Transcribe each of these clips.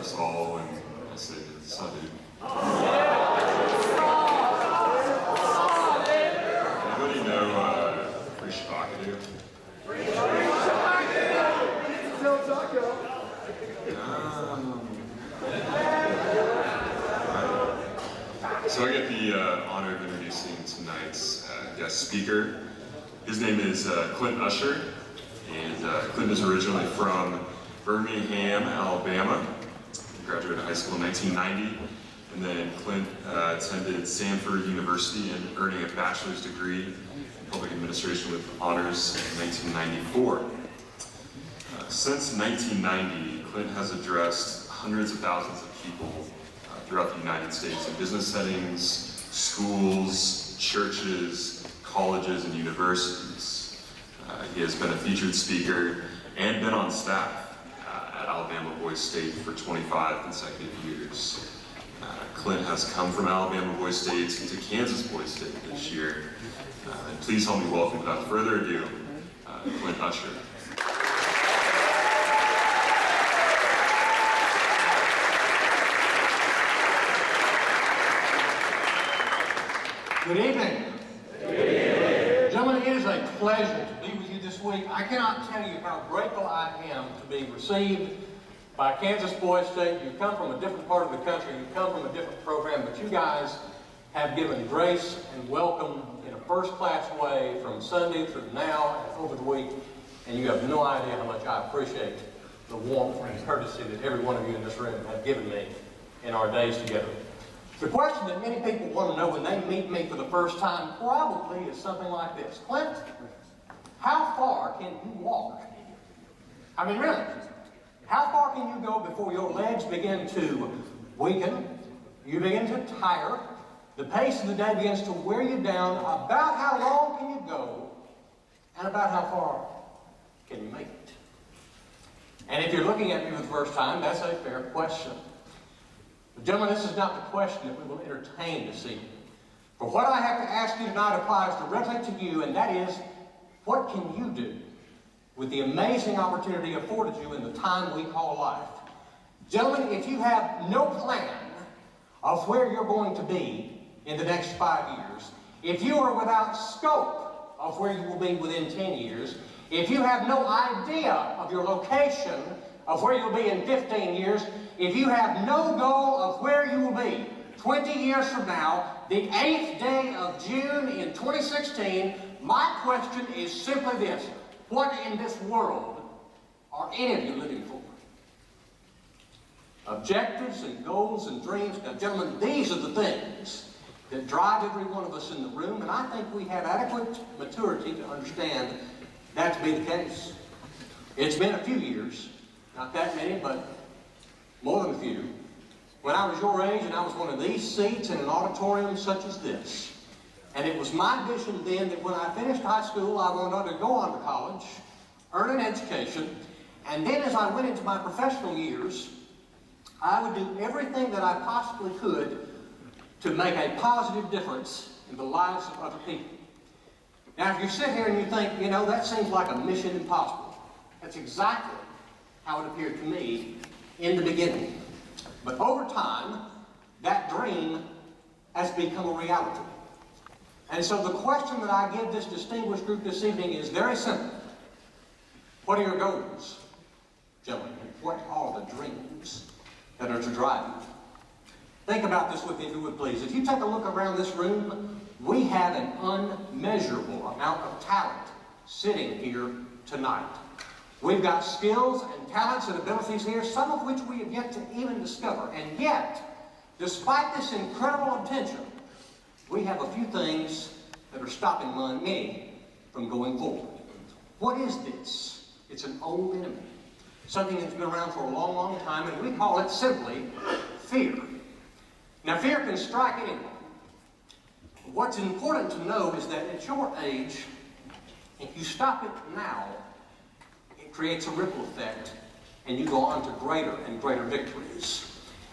us all, and I say, "Son, dude." Anybody know Free Shabakadoo? So I get the honor of introducing tonight's guest speaker. His name is Clint Usher, and Clint is originally from Birmingham, Alabama. He graduated high school in 1990, and then Clint attended Samford University and earning a bachelor's degree in public administration with honors in 1994. Since 1990, Clint has addressed hundreds of thousands of people throughout the United States in business settings, schools, churches, colleges, and universities. He has been a featured speaker and been on staff at Alabama Boys State for 25 consecutive years. Clint has come from Alabama Boys State to Kansas Boys State this year. And please help me welcome, without further ado, Clint Usher. Good evening. Good evening. Gentlemen, it is a pleasure to be with you this week. I cannot tell you how grateful I am to be received by Kansas Boys State. You've come from a different part of the country, you've come from a different program, but you guys have given grace and welcome in a first-class way from Sunday through now and over the week, and you have no idea how much I appreciate the warmth and courtesy that every one of you in this room have given me in our days together. The question that many people want to know when they meet me for the first time probably is something like this. Clint, how far can you walk? I mean, really, how far can you go before your legs begin to weaken, you begin to tire, the pace of the day begins to wear you down? About how long can you go, and about how far can you make it? And if you're looking at me for the first time, that's a fair question. But gentlemen, this is not the question that we will entertain this evening. For what I have to ask you tonight applies directly to you, and that is, what can you do with the amazing opportunity afforded you in the time we call life? Gentlemen, if you have no plan of where you're going to be in the next 5 years, if you are without scope of where you will be within 10 years, if you have no idea of your location of where you'll be in 15 years, if you have no goal of where you will be 20 years from now, the 8th day of June in 2016, my question is simply this: what in this world are any of you living for? Objectives and goals and dreams. Now, gentlemen, these are the things that drive every one of us in the room, and I think we have adequate maturity to understand that to be the case. It's been a few years, not that many, but more than a few, when I was your age and I was one of these seats in an auditorium such as this. And it was my vision then that when I finished high school, I wanted to go on to college, earn an education, and then as I went into my professional years, I would do everything that I possibly could to make a positive difference in the lives of other people. Now, if you sit here and you think, you know, that seems like a mission impossible, that's exactly how it appeared to me in the beginning. But over time, that dream has become a reality. And so the question that I give this distinguished group this evening is very simple. What are your goals, gentlemen? What are the dreams that are to drive you? Think about this with me, if you would please. If you take a look around this room, we have an unmeasurable amount of talent sitting here tonight. We've got skills and talents and abilities here, some of which we have yet to even discover. And yet, despite this incredible attention, we have a few things that are stopping me from going forward. What is this? It's an old enemy. Something that's been around for a long, long time, and we call it simply fear. Now, fear can strike anyone. What's important to know is that at your age, if you stop it now, it creates a ripple effect, and you go on to greater and greater victories.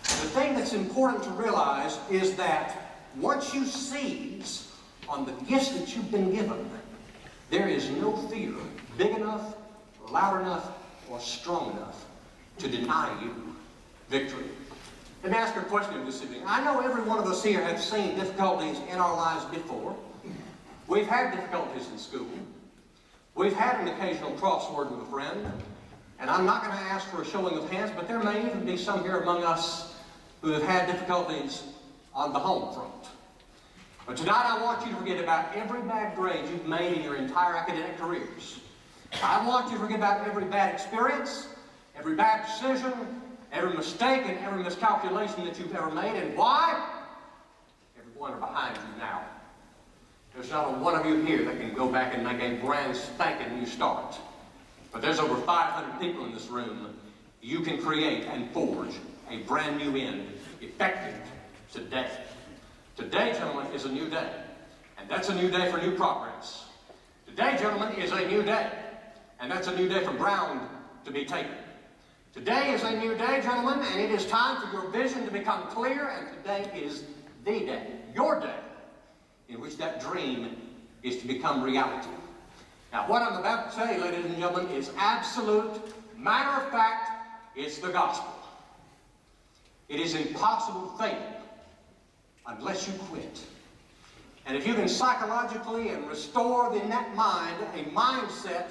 The thing that's important to realize is that once you seize on the gifts that you've been given, there is no fear big enough, loud enough, or strong enough to deny you victory. Let me ask you a question this evening. I know every one of us here have seen difficulties in our lives before. We've had difficulties in school. We've had an occasional crossword with a friend. And I'm not going to ask for a showing of hands, but there may even be some here among us who have had difficulties on the home front. But tonight I want you to forget about every bad grade you've made in your entire academic careers. I want you to forget about every bad experience, every bad decision, every mistake and every miscalculation that you've ever made. And why? Every one are behind you now. There's not a one of you here that can go back and make a brand spanking new start. But there's over 500 people in this room. You can create and forge a brand new end, effective today. Today, gentlemen, is a new day. And that's a new day for new progress. Today, gentlemen, is a new day. And that's a new day for ground to be taken. Today is a new day, gentlemen, and it is time for your vision to become clear, and today is the day, your day, in which that dream is to become reality. Now, what I'm about to tell you, ladies and gentlemen, is absolute, matter of fact, it's the gospel. It is impossible to fail unless you quit. And if you can psychologically and restore in that mind a mindset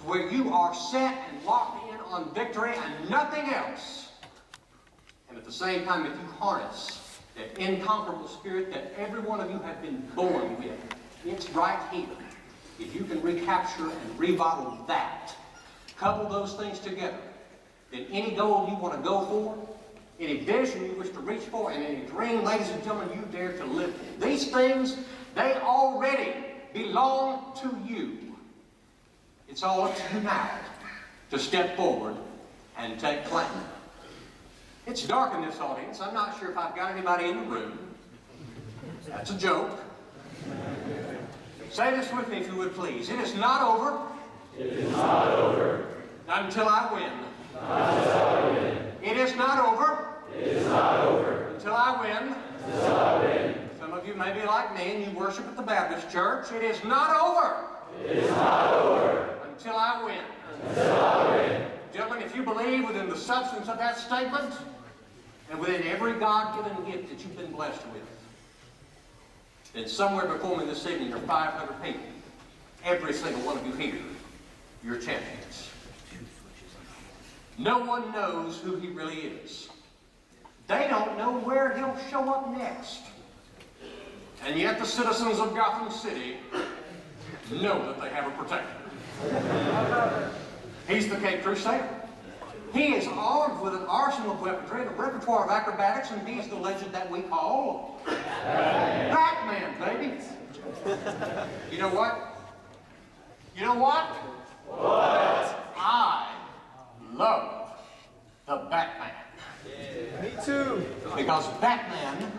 where you are set and locked in on victory and nothing else, and at the same time, if you harness that incomparable spirit that every one of you have been born with, it's right here. If you can recapture and remodel that, couple those things together, then any goal you want to go for, any vision you wish to reach for, and any dream, ladies and gentlemen, you dare to live for. These things, they already belong to you. It's all up to you now to step forward and take claim. It's dark in this audience. I'm not sure if I've got anybody in the room. That's a joke. Say this with me if you would please. It is not over. It is not over. Not until I win. Not until I win. It is not over. It is not over. Until I win. Until I win. Some of you may be like me and you worship at the Baptist church. It is not over. It is not over. Until I win. Until I win. Gentlemen, if you believe within the substance of that statement and within every God-given gift that you've been blessed with, then somewhere before me this evening are 500 people. Every single one of you here, you're champions. No one knows who he really is. They don't know where he'll show up next. And yet the citizens of Gotham City know that they have a protector. He's the Cape Crusader. He is armed with an arsenal of weaponry and a repertoire of acrobatics, and he's the legend that we call Batman, baby. You know what? You know what? What? I love the Batman. Me too. Because Batman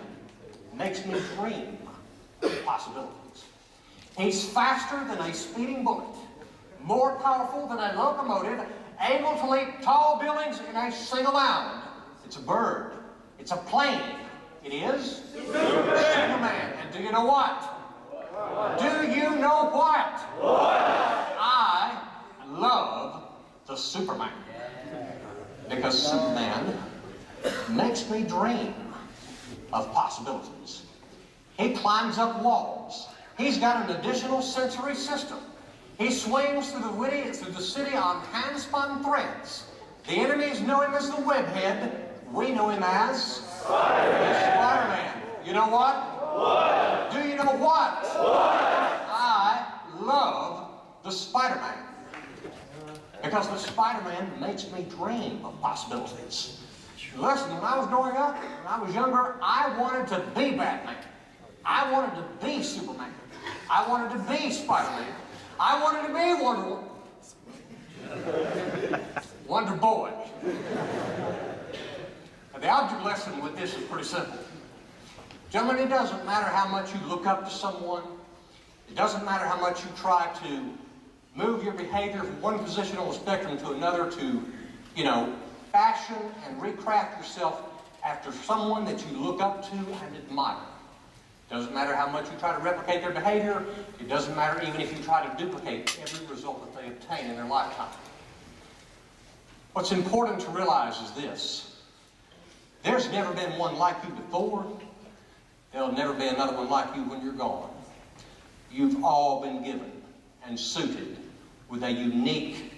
makes me dream of possibilities. He's faster than a speeding bullet, more powerful than a locomotive, able to leap tall buildings in a single bound. It's a bird. It's a plane. It is Superman. And do you know what? Do you know what? I love the Superman. Because Superman makes me dream of possibilities. He climbs up walls. He's got an additional sensory system. He swings through the city on hand-spun threads. The enemies know him as the webhead. We know him as Spider-Man. You know what? What? Do you know what? What? I love the Spider-Man. Because the Spider-Man makes me dream of possibilities. Listen, when I was growing up, when I was younger, I wanted to be Batman. I wanted to be Superman. I wanted to be Spider-Man. I wanted to be Wonder Boy. Now, the object lesson with this is pretty simple. Gentlemen, it doesn't matter how much you look up to someone. It doesn't matter how much you try to move your behavior from one position on the spectrum to another to, fashion and recraft yourself after someone that you look up to and admire. It doesn't matter how much you try to replicate their behavior. It doesn't matter even if you try to duplicate every result that they obtain in their lifetime. What's important to realize is this. There's never been one like you before. There'll never be another one like you when you're gone. You've all been given and suited with a unique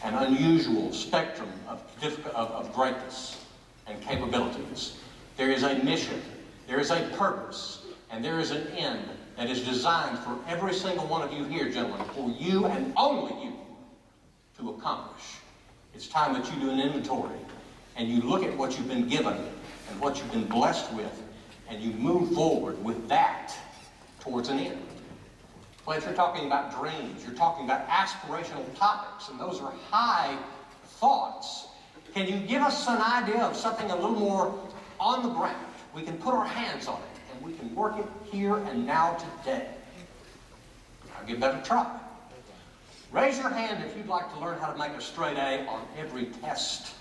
and unusual spectrum of greatness and capabilities. There is a mission, there is a purpose, and there is an end that is designed for every single one of you here, gentlemen, for you and only you to accomplish. It's time that you do an inventory and you look at what you've been given and what you've been blessed with, and you move forward with that towards an end. Clint, you're talking about dreams, you're talking about aspirational topics, and those are high thoughts. Can you give us an idea of something a little more on the ground? We can put our hands on it, and we can work it here and now today. I'll give that a try. Raise your hand if you'd like to learn how to make a straight A on every test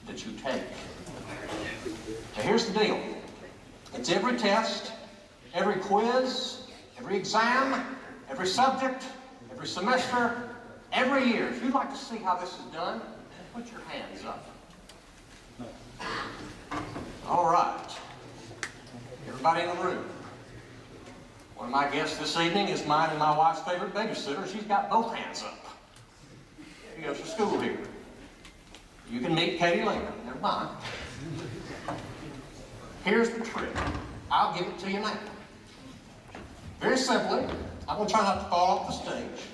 that you take. Now here's the deal. It's every test, every quiz, every exam, every subject, every semester, every year. If you'd like to see how this is done, put your hands up. All right. Everybody in the room. One of my guests this evening is mine and my wife's favorite babysitter. She's got both hands up. She goes to school here. You can meet Katie later. Never mind. Here's the trick. I'll give it to you now. Very simply, I'm going to try not to fall off the stage.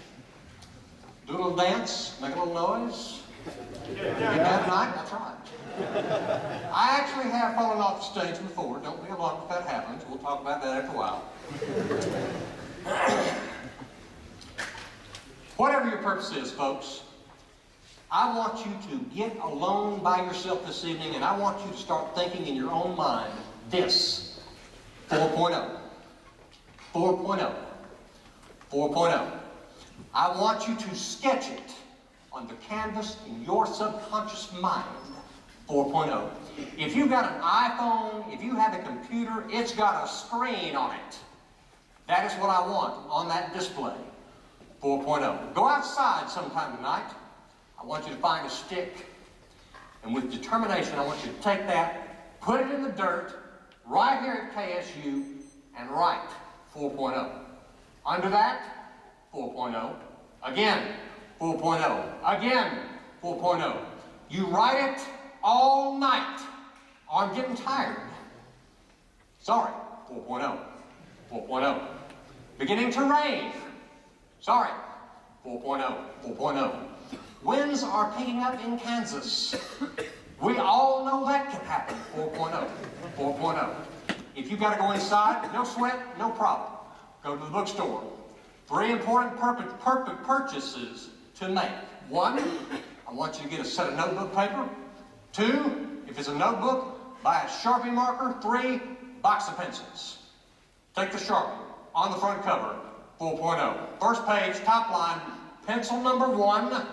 Do a little dance, make a little noise. Get that night, that's right. I actually have fallen off the stage before. Don't be alarmed if that happens. We'll talk about that after a while. Whatever your purpose is, folks, I want you to get alone by yourself this evening, and I want you to start thinking in your own mind this 4.0. 4.0. 4.0. I want you to sketch it on the canvas in your subconscious mind. 4.0. If you've got an iPhone, if you have a computer, it's got a screen on it. That is what I want on that display. 4.0. Go outside sometime tonight. I want you to find a stick, and with determination, I want you to take that, put it in the dirt, right here at KSU, and write 4.0. Under that, 4.0. Again, 4.0. Again, 4.0. You write it all night. Oh, I'm getting tired. Sorry, 4.0. 4.0. Beginning to rain. Sorry, 4.0. 4.0. Winds are picking up in Kansas. We all know that can happen. 4.0. 4.0. If you've got to go inside, no sweat, no problem. Go to the bookstore. 3 important purchases to make. 1, I want you to get a set of notebook paper. 2, if it's a notebook, buy a Sharpie marker. 3, box of pencils. Take the Sharpie on the front cover. 4.0. First page, top line, pencil number 1.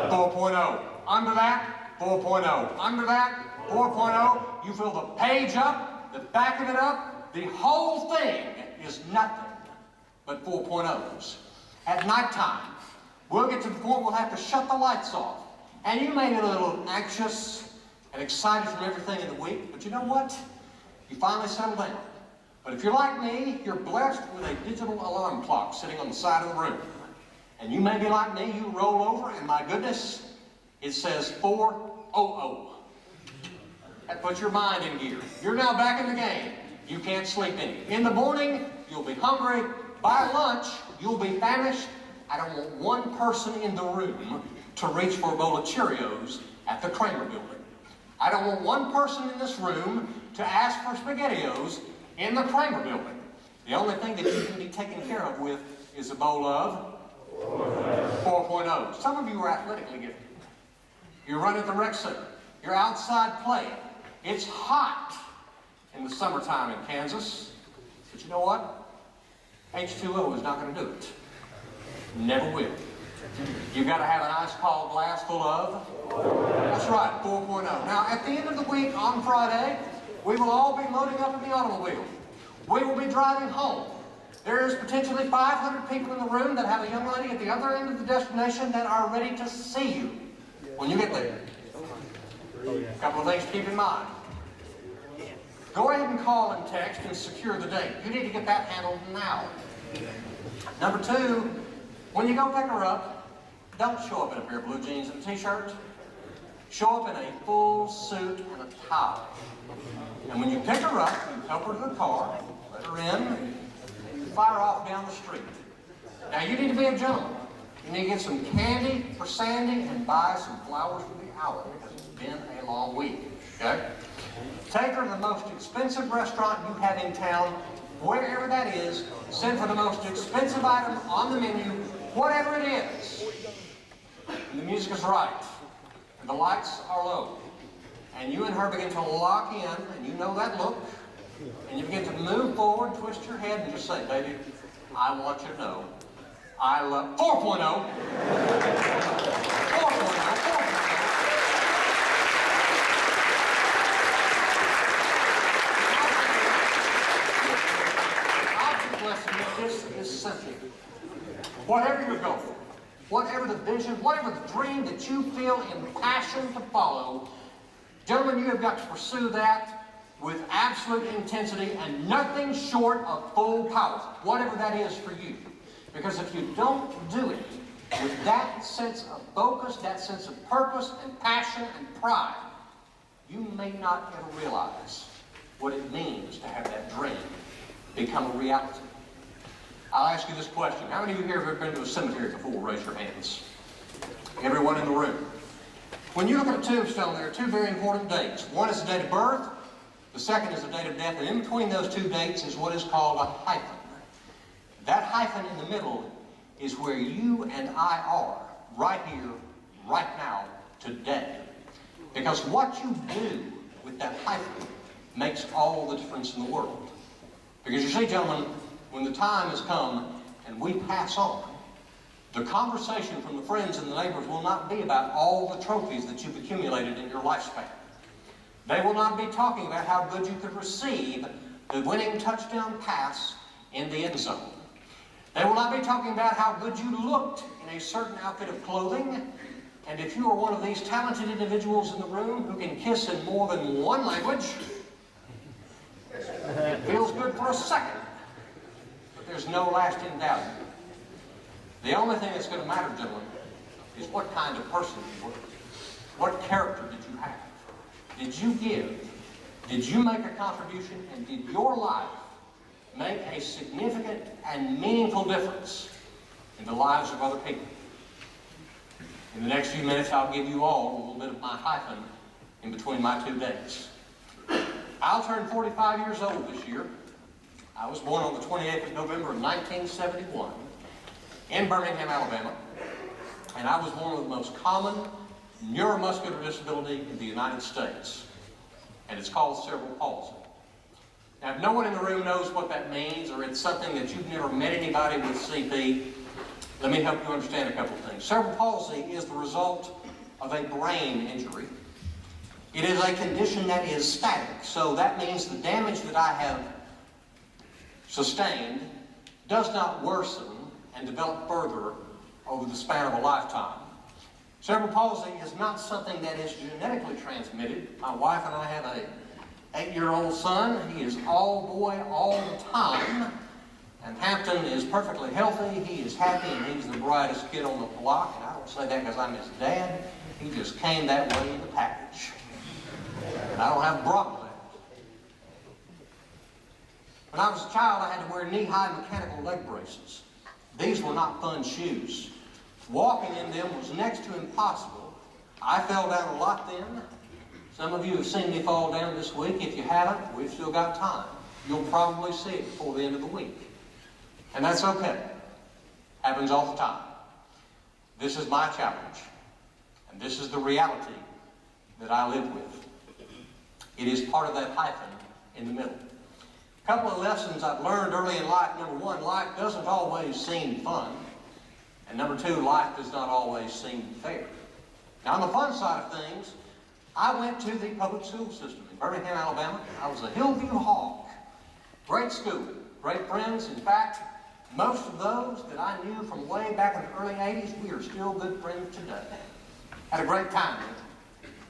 4.0. Under that, 4.0. Under that, 4.0. You fill the page up, the back of it up, the whole thing is nothing but 4.0s. At nighttime, we'll get to the point we'll have to shut the lights off. And you may get a little anxious and excited from everything in the week, but you know what? You finally settle down. But if you're like me, you're blessed with a digital alarm clock sitting on the side of the room. And you may be like me, you roll over, and my goodness, it says 4:00. That puts your mind in gear. You're now back in the game. You can't sleep any. In the morning, you'll be hungry. By lunch, you'll be famished. I don't want one person in the room to reach for a bowl of Cheerios at the Kramer building. I don't want one person in this room to ask for SpaghettiOs in the Kramer building. The only thing that you can be taken care of with is a bowl of 4.0. Some of you are athletically gifted. You're running at the rec center. You're outside playing. It's hot in the summertime in Kansas. But you know what? H2O is not going to do it. Never will. You've got to have an ice-cold glass full of. That's right, 4.0. Now, at the end of the week, on Friday, we will all be loading up in the automobile. We will be driving home. There is potentially 500 people in the room that have a young lady at the other end of the destination that are ready to see you when you get there. A couple of things to keep in mind. Go ahead and call and text and secure the date. You need to get that handled now. Number two, when you go pick her up, don't show up in a pair of blue jeans and a t-shirt. Show up in a full suit and a tie. And when you pick her up, you help her to the car, let her in, and fire off down the street. Now you need to be a gentleman. You need to get some candy for Sandy and buy some flowers for the hour because it's been a long week, okay? Take her to the most expensive restaurant you have in town, wherever that is. Send for the most expensive item on the menu, whatever it is. And the music is right, and the lights are low. And you and her begin to lock in, and you know that look. And you begin to move forward, twist your head, and just say, baby, I want you to know, I love 4.0. 4.0. This is simple. Whatever your goal, whatever the vision, whatever the dream that you feel impassioned to follow, gentlemen, you have got to pursue that with absolute intensity and nothing short of full power, whatever that is for you. Because if you don't do it with that sense of focus, that sense of purpose and passion and pride, you may not ever realize what it means to have that dream become a reality. I'll ask you this question. How many of you here have ever been to a cemetery before? Raise your hands. Everyone in the room. When you look at a tombstone, there are two very important dates. One is the date of birth. The second is the date of death. And in between those two dates is what is called a hyphen. That hyphen in the middle is where you and I are, right here, right now, today. Because what you do with that hyphen makes all the difference in the world. Because you see, gentlemen, when the time has come and we pass on, the conversation from the friends and the neighbors will not be about all the trophies that you've accumulated in your lifespan. They will not be talking about how good you could receive the winning touchdown pass in the end zone. They will not be talking about how good you looked in a certain outfit of clothing. And if you are one of these talented individuals in the room who can kiss in more than one language, it feels good for a second. There's no lasting value. The only thing that's going to matter, gentlemen, is what kind of person you were. What character did you have? Did you give? Did you make a contribution? And did your life make a significant and meaningful difference in the lives of other people? In the next few minutes, I'll give you all a little bit of my hyphen in between my two dates. I'll turn 45 years old this year. I was born on the 28th of November of 1971 in Birmingham, Alabama. And I was born with the most common neuromuscular disability in the United States. And it's called cerebral palsy. Now, if no one in the room knows what that means, or it's something that you've never met anybody with CP, let me help you understand a couple of things. Cerebral palsy is the result of a brain injury. It is a condition that is static. So that means the damage that I have sustained does not worsen and develop further over the span of a lifetime. Cerebral palsy is not something that is genetically transmitted. My wife and I have an 8-year-old son. He is all boy all the time. And Hampton is perfectly healthy. He is happy, and he's the brightest kid on the block. And I don't say that because I'm his dad. He just came that way in the package. And I don't have a problem with that. When I was a child, I had to wear knee-high mechanical leg braces. These were not fun shoes. Walking in them was next to impossible. I fell down a lot then. Some of you have seen me fall down this week. If you haven't, we've still got time. You'll probably see it before the end of the week. And that's okay. Happens all the time. This is my challenge. And this is the reality that I live with. It is part of that hyphen in the middle. A couple of lessons I've learned early in life. Number one, life doesn't always seem fun. And number two, life does not always seem fair. Now, on the fun side of things, I went to the public school system in Birmingham, Alabama. I was a Hillview Hawk. Great school, great friends. In fact, most of those that I knew from way back in the early 80s, we are still good friends today. Had a great time with them.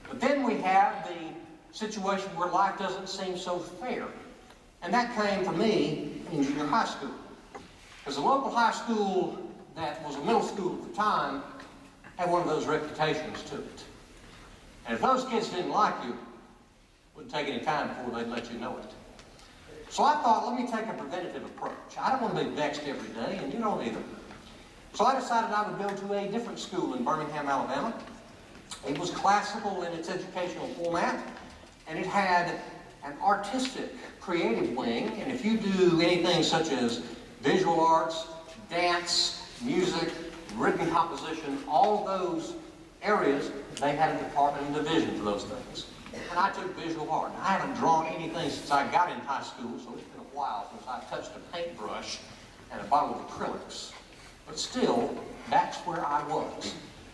But then we have the situation where life doesn't seem so fair. And that came for me in junior high school. Because the local high school that was a middle school at the time had one of those reputations to it. And if those kids didn't like you, it wouldn't take any time before they'd let you know it. So I thought, let me take a preventative approach. I don't want to be vexed every day, and you don't either. So I decided I would go to a different school in Birmingham, Alabama. It was classical in its educational format, and it had an artistic, creative wing. And if you do anything such as visual arts, dance, music, written composition, all those areas, they had a department and division for those things. And I took visual art. I haven't drawn anything since I got in high school, so it's been a while since I touched a paintbrush and a bottle of acrylics. But still, that's where I was.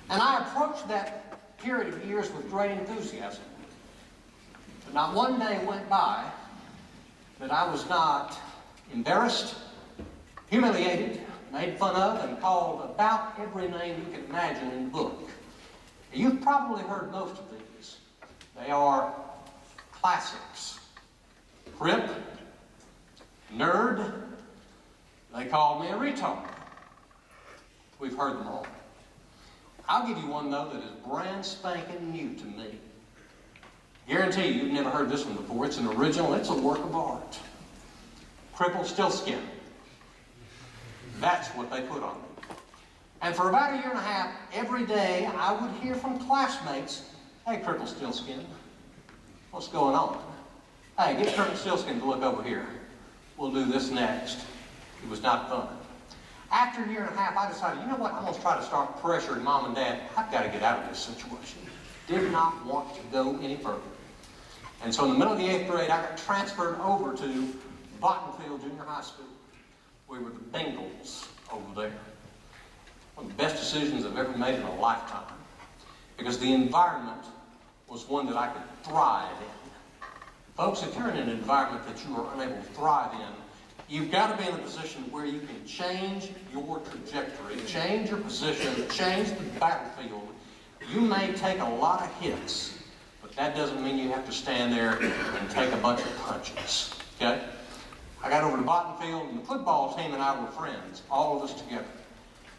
And I approached that period of years with great enthusiasm. But not one day went by that I was not embarrassed, humiliated, made fun of, and called about every name you can imagine in the book. You've probably heard most of these. They are classics. Crip, nerd, they called me a retard. We've heard them all. I'll give you one, though, that is brand spanking new to me. Guarantee you've never heard this one before. It's an original, it's a work of art. Crippled still skin. That's what they put on me. And for about a year and a half, every day I would hear from classmates, hey, crippled still skin, what's going on? Hey, get crippled still skin to look over here. We'll do this next. It was not fun. After a year and a half, I decided, you know what, I'm going to try to start pressuring Mom and Dad. I've got to get out of this situation. Did not want to go any further. And so in the middle of the 8th grade, I got transferred over to Bottenfield Junior High School. We were the Bengals over there. One of the best decisions I've ever made in a lifetime. Because the environment was one that I could thrive in. Folks, if you're in an environment that you are unable to thrive in, you've got to be in a position where you can change your trajectory, change your position, change the battlefield. You may take a lot of hits, but that doesn't mean you have to stand there and take a bunch of punches, okay? I got over to Bottenfield, and the football team and I were friends, all of us together.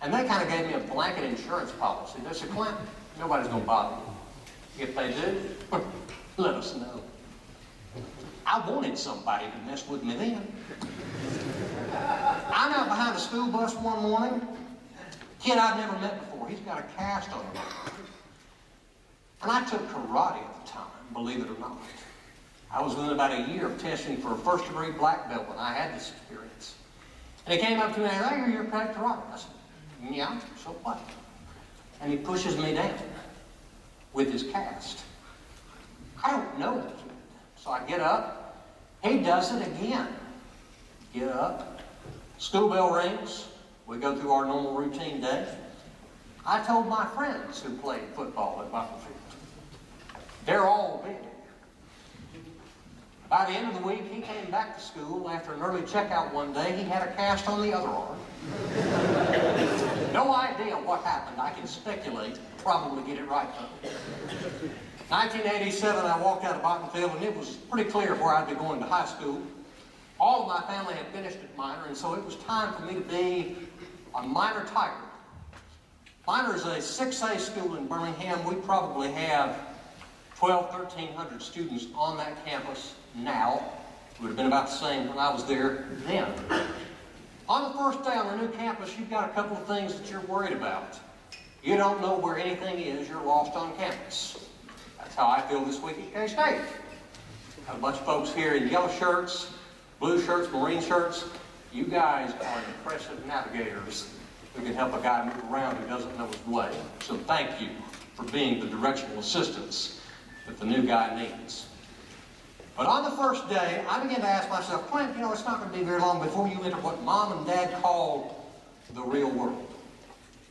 And they kind of gave me a blanket insurance policy. They said, Clint, nobody's going to bother you. If they do, let us know. I wanted somebody to mess with me then. I'm out behind a school bus one morning. Kid I'd never met before. He's got a cast on him. And I took karate at the time, believe it or not. I was within about a year of testing for a first-degree black belt when I had this experience. And he came up to me and said, hey, you're practicing karate. I said, yeah, so what? And he pushes me down with his cast. I don't know the kid. So I get up. He does it again. Get up. School bell rings. We go through our normal routine day. I told my friends who played football at Bottenfield. They're all big. By the end of the week, he came back to school after an early checkout one day. He had a cast on the other arm. No idea what happened. I can speculate, probably get it right though. 1987, I walked out of Bottenfield, and it was pretty clear where I'd be going to high school. All of my family had finished at minor, and so it was time for me to be a minor tiger. Minor is a 6A school in Birmingham. We probably have 1,300 students on that campus now. It would have been about the same when I was there then. On the first day on the new campus, you've got a couple of things that you're worried about. You don't know where anything is. You're lost on campus. That's how I feel this week at K-State. Got a bunch of folks here in yellow shirts, blue shirts, marine shirts. You guys are impressive navigators who can help a guy move around who doesn't know his way. So thank you for being the directional assistance that the new guy needs. But on the first day, I began to ask myself, Clint, you know, it's not going to be very long before you enter what Mom and Dad call the real world.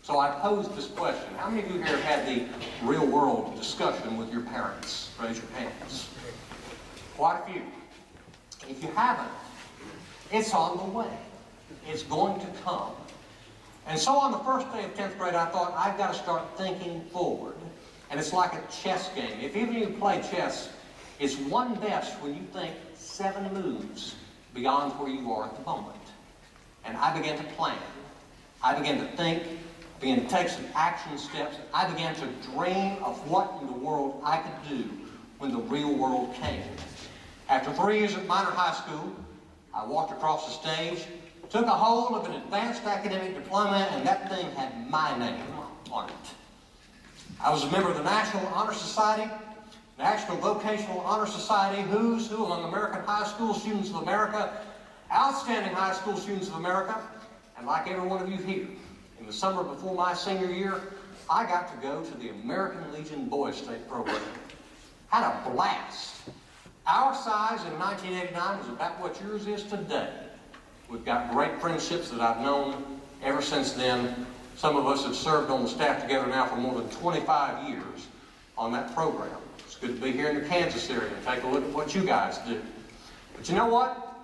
So I posed this question. How many of you here have had the real world discussion with your parents? Raise your hands. Quite a few. If you haven't, it's on the way. It's going to come. And so on the first day of 10th grade, I thought, I've got to start thinking forward. And it's like a chess game. If even you play chess, it's won best when you think 7 moves beyond where you are at the moment. And I began to plan. I began to think. I began to take some action steps. I began to dream of what in the world I could do when the real world came. After 3 years at Minor High School, I walked across the stage, took a hold of an advanced academic diploma, and that thing had my name on it. I was a member of the National Honor Society, National Vocational Honor Society, Who's Who among American high school students of America, outstanding high school students of America, and like every one of you here, in the summer before my senior year, I got to go to the American Legion Boys State program. Had a blast. Our size in 1989 was about what yours is today. We've got great friendships that I've known ever since then. Some of us have served on the staff together now for more than 25 years on that program. It's good to be here in the Kansas area and take a look at what you guys do. But you know what?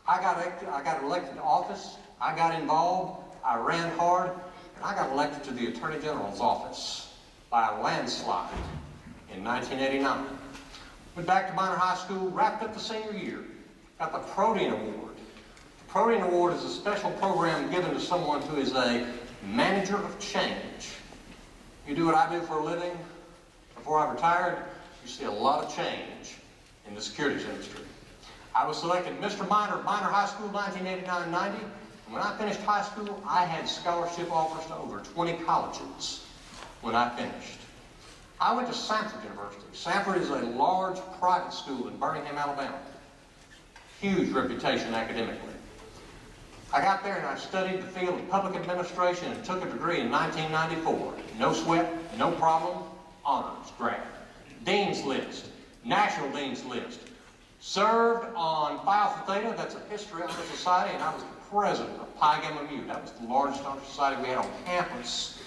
I got elected to office. I got involved. I ran hard. And I got elected to the Attorney General's office by a landslide in 1989. Went back to Minor High School, wrapped up the senior year, got the Protein Award. The Protein Award is a special program given to someone who is a manager of change. You do what I do for a living. Before I retired, you see a lot of change in the securities industry. I was selected Mr. Minor of Minor High School 1989-90. And when I finished high school, I had scholarship offers to over 20 colleges when I finished. I went to Samford University. Samford is a large private school in Birmingham, Alabama. Huge reputation academically. I got there and I studied the field of public administration and took a degree in 1994. No sweat, no problem, honors grad. Dean's List, National Dean's List. Served on Phi Alpha Theta, that's a history honor society, and I was the president of Pi Gamma Mu. That was the largest honor society we had on campus.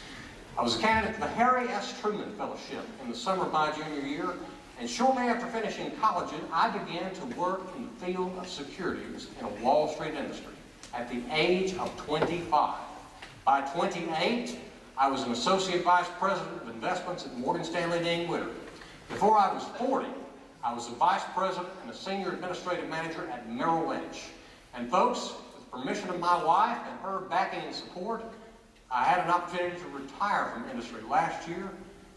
I was a candidate for the Harry S. Truman Fellowship in the summer of my junior year, and shortly after finishing college, I began to work in the field of securities in a Wall Street industry at the age of 25. By 28, I was an associate vice president of investments at Morgan Stanley Dean Witter. Before I was 40, I was a vice president and a senior administrative manager at Merrill Lynch. And folks, with permission of my wife and her backing and support, I had an opportunity to retire from industry last year,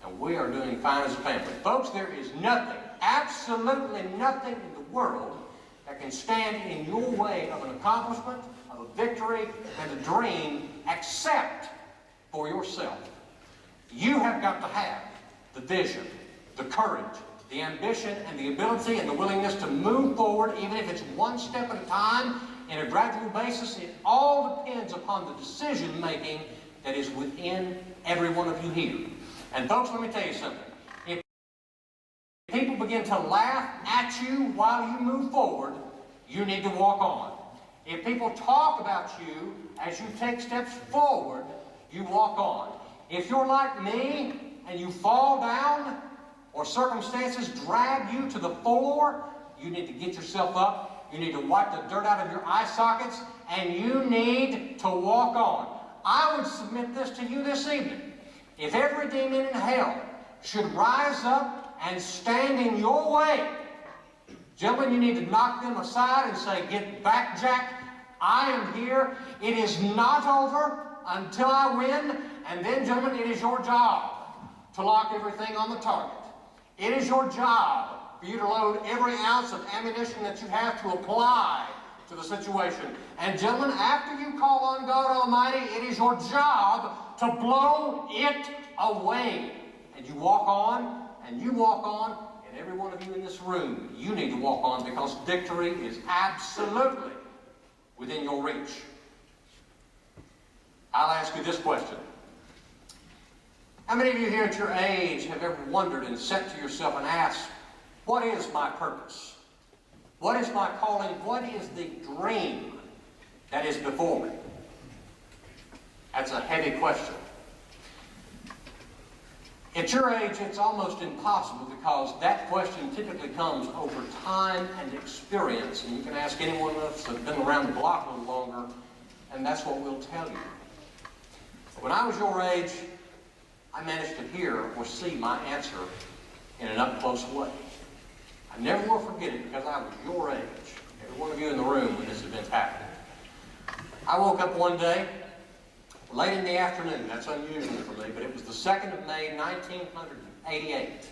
and we are doing fine as a family. Folks, there is nothing, absolutely nothing in the world that can stand in your way of an accomplishment, of a victory, and a dream, except for yourself. You have got to have the vision, the courage, the ambition, and the ability and the willingness to move forward, even if it's one step at a time, in a gradual basis. It all depends upon the decision making that is within every one of you here. And folks, let me tell you something. If people begin to laugh at you while you move forward, you need to walk on. If people talk about you as you take steps forward, you walk on. If you're like me and you fall down or circumstances drag you to the floor, you need to get yourself up. You need to wipe the dirt out of your eye sockets, and you need to walk on. I would submit this to you this evening. If every demon in hell should rise up and stand in your way, gentlemen, you need to knock them aside and say, "Get back, Jack. I am here. It is not over until I win." And then, gentlemen, it is your job to lock everything on the target. It is your job for you to load every ounce of ammunition that you have to apply to the situation. And gentlemen, after you call on God Almighty, it is your job to blow it away. And you walk on, and you walk on, and every one of you in this room, you need to walk on, because victory is absolutely within your reach. I'll ask you this question. How many of you here at your age have ever wondered and said to yourself and asked, what is my purpose? What is my calling? What is the dream that is before me? That's a heavy question. At your age, it's almost impossible, because that question typically comes over time and experience. And you can ask anyone of us that's been around the block a little longer, and that's what we'll tell you. When I was your age, I managed to hear or see my answer in an up-close way. I never will forget it because I was your age, every one of you in the room when this event happened. I woke up one day, late in the afternoon, that's unusual for me, but it was the 2nd of May, 1988.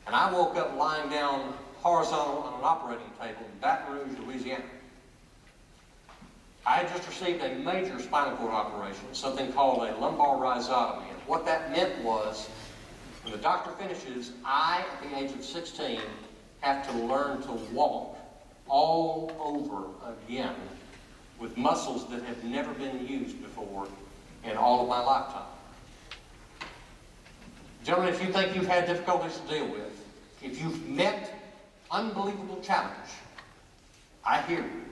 And I woke up lying down horizontal on an operating table in Baton Rouge, Louisiana. I had just received a major spinal cord operation, something called a lumbar rhizotomy. And what that meant was, when the doctor finishes, I, at the age of 16, have to learn to walk all over again with muscles that have never been used before in all of my lifetime. Gentlemen, if you think you've had difficulties to deal with, if you've met unbelievable challenge, I hear you.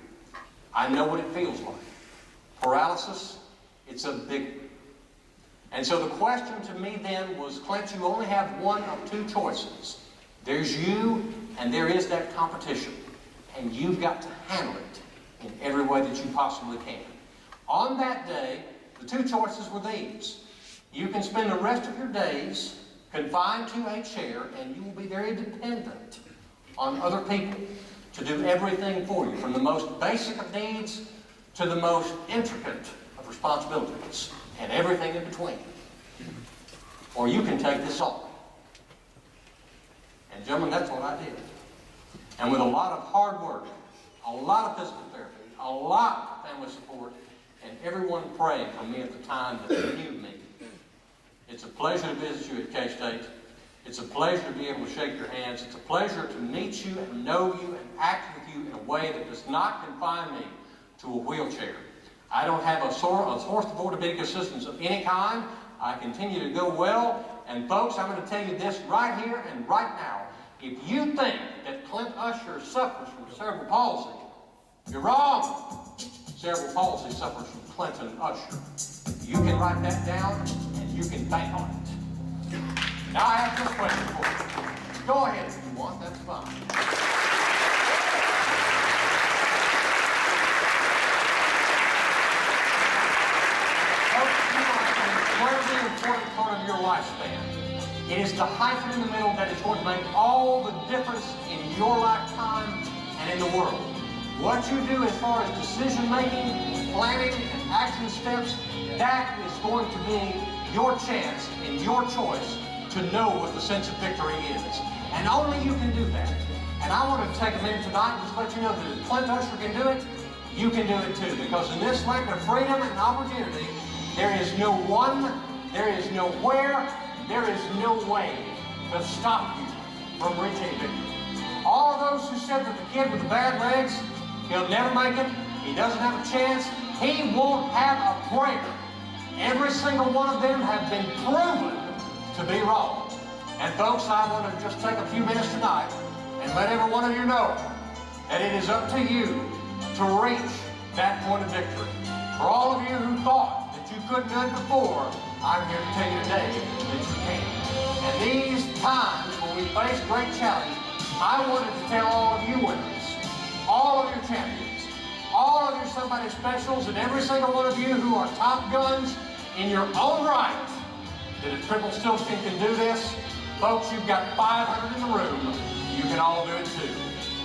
I know what it feels like. Paralysis, it's a big one. And so the question to me then was, Clint, you only have one of two choices. There's you and there is that competition. And you've got to handle it in every way that you possibly can. On that day, the two choices were these. You can spend the rest of your days confined to a chair and you will be very dependent on other people to do everything for you, from the most basic of needs to the most intricate of responsibilities, and everything in between. Or you can take this on. And gentlemen, that's what I did. And with a lot of hard work, a lot of physical therapy, a lot of family support, and everyone praying for me at the time that they knew me. It's a pleasure to visit you at K-State. It's a pleasure to be able to shake your hands. It's a pleasure to meet you and know you and act with you in a way that does not confine me to a wheelchair. I don't have a source of orthopedic assistance of any kind. I continue to go well. And folks, I'm going to tell you this right here and right now. If you think that Clint Usher suffers from cerebral palsy, you're wrong. Cerebral palsy suffers from Clinton Usher. You can write that down and you can bank on it. Now I have this question for you. Go ahead if you want, that's fine. Incredibly important part of your lifespan. It is the hyphen in the middle that is going to make all the difference in your lifetime and in the world. What you do as far as decision making, planning, and action steps, that is going to be your chance and your choice to know what the sense of victory is. And only you can do that. And I want to take a minute tonight and just let you know that if Clint Usher can do it, you can do it too. Because in this land of freedom and opportunity, there is no one, there is nowhere, there is no way to stop you from reaching victory. All of those who said that the kid with the bad legs, he'll never make it, he doesn't have a chance, he won't have a prayer. Every single one of them have been proven to be wrong. And folks, I want to just take a few minutes tonight and let every one of you know that it is up to you to reach that point of victory. For all of you who thought that you couldn't do it before, I'm here to tell you today that you can. And these times when we face great challenge, I wanted to tell all of you winners, all of your champions, all of your somebody specials, and every single one of you who are top guns in your own right, that if Triple Stillskin can do this, folks, you've got 500 in the room. You can all do it too.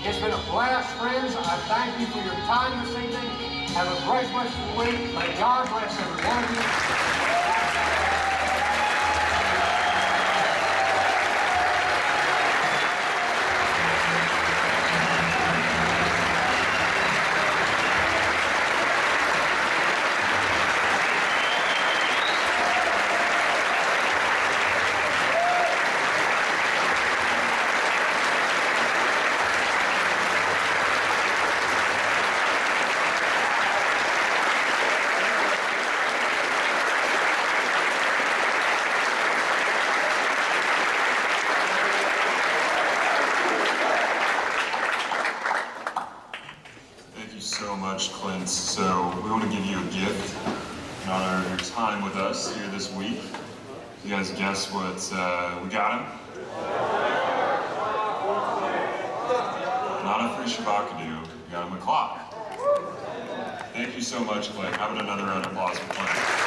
It's been a blast, friends. I thank you for your time this evening. Have a great rest of the week. May God bless every one of you. So much, Clint. So we want to give you a gift in honor of your time with us here this week. You guys guess what we got him? Not a free Shabakadoo. We got him a clock. Thank you so much, Clint. How about another round of applause for Clint?